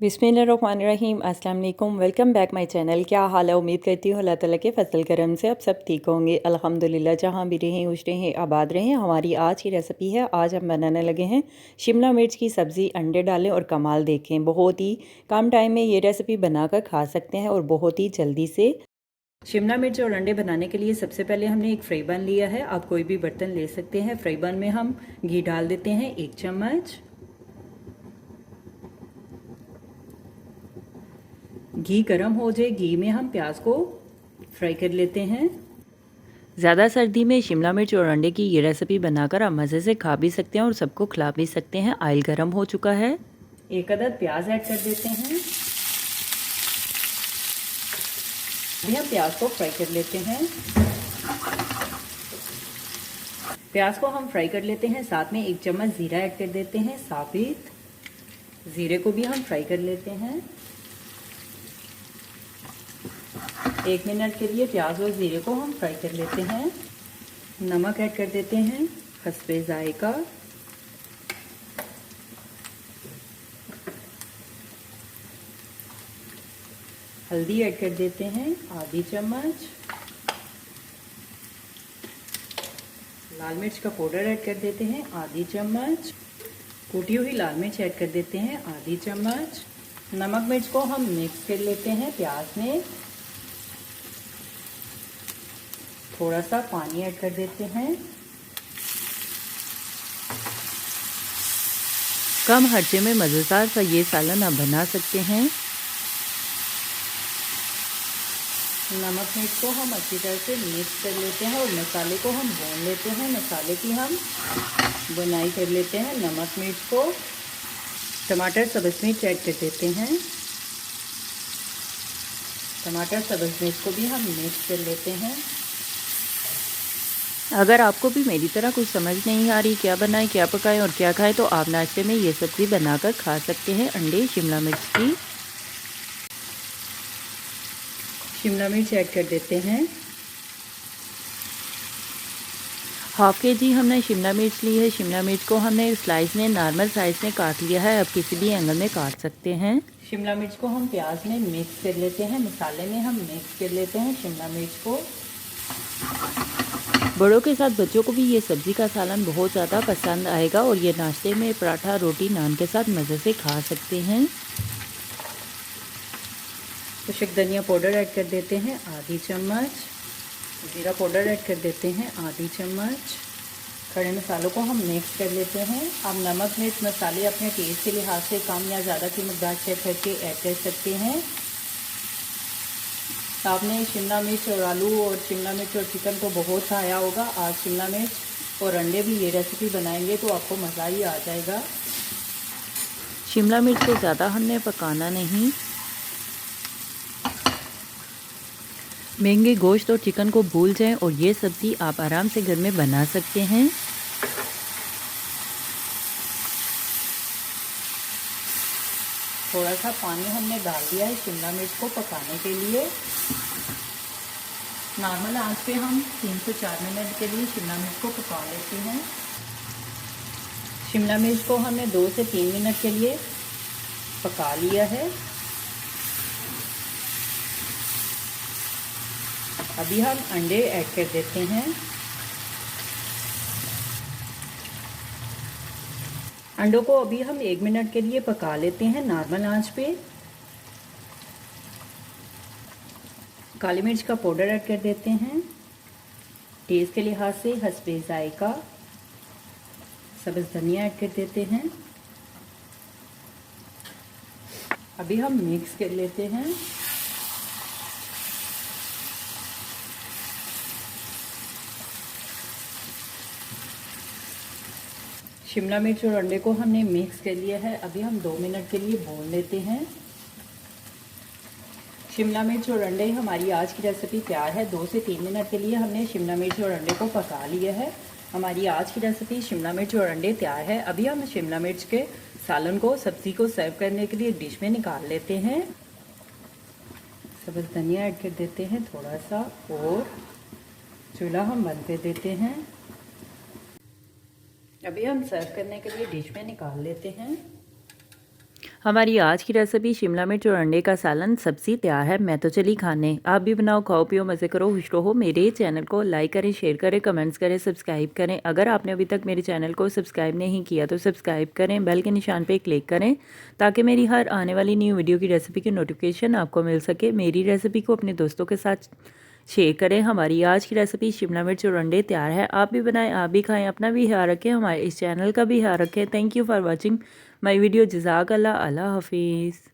बिस्मिल्लाहिर्रहमानिर्रहीम। अस्सलाम वालेकुम। Welcome back my channel. क्या हाल है? उम्मीद करती हूँ अल्लाह ताला के फजल करम से आप सब ठीक होंगे। अल्हम्दुलिल्लाह, जहाँ भी रहें खुश रहें आबाद रहें। हमारी आज की रेसिपी है, आज हम बनाने लगे हैं शिमला मिर्च की सब्ज़ी। अंडे डालें और कमाल देखें। बहुत ही कम टाइम में ये रेसिपी बनाकर खा सकते हैं और बहुत ही जल्दी से। शिमला मिर्च और अंडे बनाने के लिए सबसे पहले हमने एक फ्राई पैन लिया है। आप कोई भी बर्तन ले सकते हैं। फ्राई पैन में हम घी डाल देते हैं 1 चम्मच। घी गर्म हो जाए, घी में हम प्याज को फ्राई कर लेते हैं। ज़्यादा सर्दी में शिमला मिर्च और अंडे की ये रेसिपी बनाकर आप मज़े से खा भी सकते हैं और सबको खिला भी सकते हैं। ऑयल गर्म हो चुका है, एक अदद प्याज ऐड कर देते हैं। अभी हम प्याज को फ्राई कर लेते हैं। प्याज को हम फ्राई कर लेते हैं। साथ में 1 चम्मच ज़ीरा ऐड कर देते हैं। साबित ज़ीरे को भी हम फ्राई कर लेते हैं। 1 मिनट के लिए प्याज और ज़ीरे को हम फ्राई कर लेते हैं। नमक ऐड कर देते हैं हस्बे जायका। हल्दी ऐड कर देते हैं आधी चम्मच। लाल मिर्च का पाउडर ऐड कर देते हैं आधी चम्मच। कूटी हुई लाल मिर्च ऐड कर देते हैं आधी चम्मच। नमक मिर्च को हम मिक्स कर लेते हैं प्याज में। थोड़ा सा पानी ऐड कर देते हैं। कम खर्चे में मज़ेदार सा ये सालन आप बना सकते हैं। नमक मिर्च को हम अच्छी तरह से मिक्स कर लेते हैं और मसाले को हम भून लेते हैं। मसाले की हम बुनाई कर लेते हैं। नमक मिर्च को टमाटर सब्ज़ मिर्च ऐड कर देते हैं। टमाटर सब्ज़ मिर्च को भी हम मिक्स कर लेते हैं। अगर आपको भी मेरी तरह कुछ समझ नहीं आ रही क्या बनाएं, क्या पकाएं और क्या खाएं, तो आप नाश्ते में ये सब्ज़ी बनाकर खा सकते हैं। अंडे शिमला मिर्च की। शिमला मिर्च ऐड कर देते हैं। हाफ के जी हमने शिमला मिर्च ली है। शिमला मिर्च को हमने स्लाइस में नॉर्मल साइज़ में काट लिया है। आप किसी भी एंगल में काट सकते हैं। शिमला मिर्च को हम प्याज में मिक्स कर लेते हैं। मसाले में हम मिक्स कर लेते हैं शिमला मिर्च को। बड़ों के साथ बच्चों को भी ये सब्ज़ी का सालन बहुत ज़्यादा पसंद आएगा और ये नाश्ते में पराठा, रोटी, नान के साथ मज़े से खा सकते हैं। कुछ धनिया पाउडर ऐड कर देते हैं आधी चम्मच। जीरा पाउडर ऐड कर देते हैं आधी चम्मच। खड़े मसालों को हम मिक्स कर लेते हैं। आप नमक मिर्च मसाले अपने टेस्ट के लिहाज से कम या ज़्यादा की मकदार चेक करके ऐड कर सकते हैं। आपने शिमला मिर्च और आलू और शिमला मिर्च और चिकन को बहुत खाया होगा। आज शिमला मिर्च और अंडे भी ये रेसिपी बनाएंगे तो आपको मज़ा ही आ जाएगा। शिमला मिर्च को ज़्यादा हमने पकाना नहीं। महंगे गोश्त और चिकन को भूल जाएं और ये सब्ज़ी आप आराम से घर में बना सकते हैं। थोड़ा सा पानी हमने डाल दिया है शिमला मिर्च को पकाने के लिए। नॉर्मल आंच पे हम 3 से 4 मिनट के लिए शिमला मिर्च को पका लेते हैं। शिमला मिर्च को हमने 2 से 3 मिनट के लिए पका लिया है। अभी हम अंडे ऐड कर देते हैं। अंडों को अभी हम 1 मिनट के लिए पका लेते हैं नॉर्मल आंच पे। काली मिर्च का पाउडर ऐड कर देते हैं। टेस्ट के लिहाज से हस्बे जायका। सब्ज़ धनिया ऐड कर देते हैं। अभी हम मिक्स कर लेते हैं। शिमला मिर्च और अंडे को हमने मिक्स कर लिया है। अभी हम 2 मिनट के लिए भून लेते हैं। शिमला मिर्च और अंडे हमारी आज की रेसिपी तैयार है। 2 से 3 मिनट के लिए हमने शिमला मिर्च और अंडे को पका लिया है। हमारी आज की रेसिपी शिमला मिर्च और अंडे तैयार है। अभी हम शिमला मिर्च के सालन को, सब्ज़ी को सर्व करने के लिए डिश में निकाल लेते हैं। सब्ज़ धनिया ऐड कर देते हैं थोड़ा सा और चूल्हा हम बंद कर देते हैं। अभी हम सर्व करने के लिए डिश में निकाल लेते हैं। हमारी आज की रेसिपी शिमला मिर्च और अंडे का सालन सब्जी तैयार है। मैं तो चली खाने, आप भी बनाओ, खाओ पियो, मज़े करो, खुश रहो। मेरे चैनल को लाइक करें, शेयर करें, कमेंट्स करें, सब्सक्राइब करें। अगर आपने अभी तक मेरे चैनल को सब्सक्राइब नहीं किया तो सब्सक्राइब करें, बेल के निशान पे क्लिक करें ताकि मेरी हर आने वाली न्यू वीडियो की रेसिपी की नोटिफिकेशन आपको मिल सके। मेरी रेसिपी को अपने दोस्तों के साथ शेयर करें। हमारी आज की रेसिपी शिमला मिर्च और अंडे तैयार है। आप भी बनाएं, आप भी खाएं, अपना भी ख्याल रखें, हमारे इस चैनल का भी ख्याल रखें। Thank you for watching my video. जज़ाक अल्लाह। अल्लाह हाफिज़।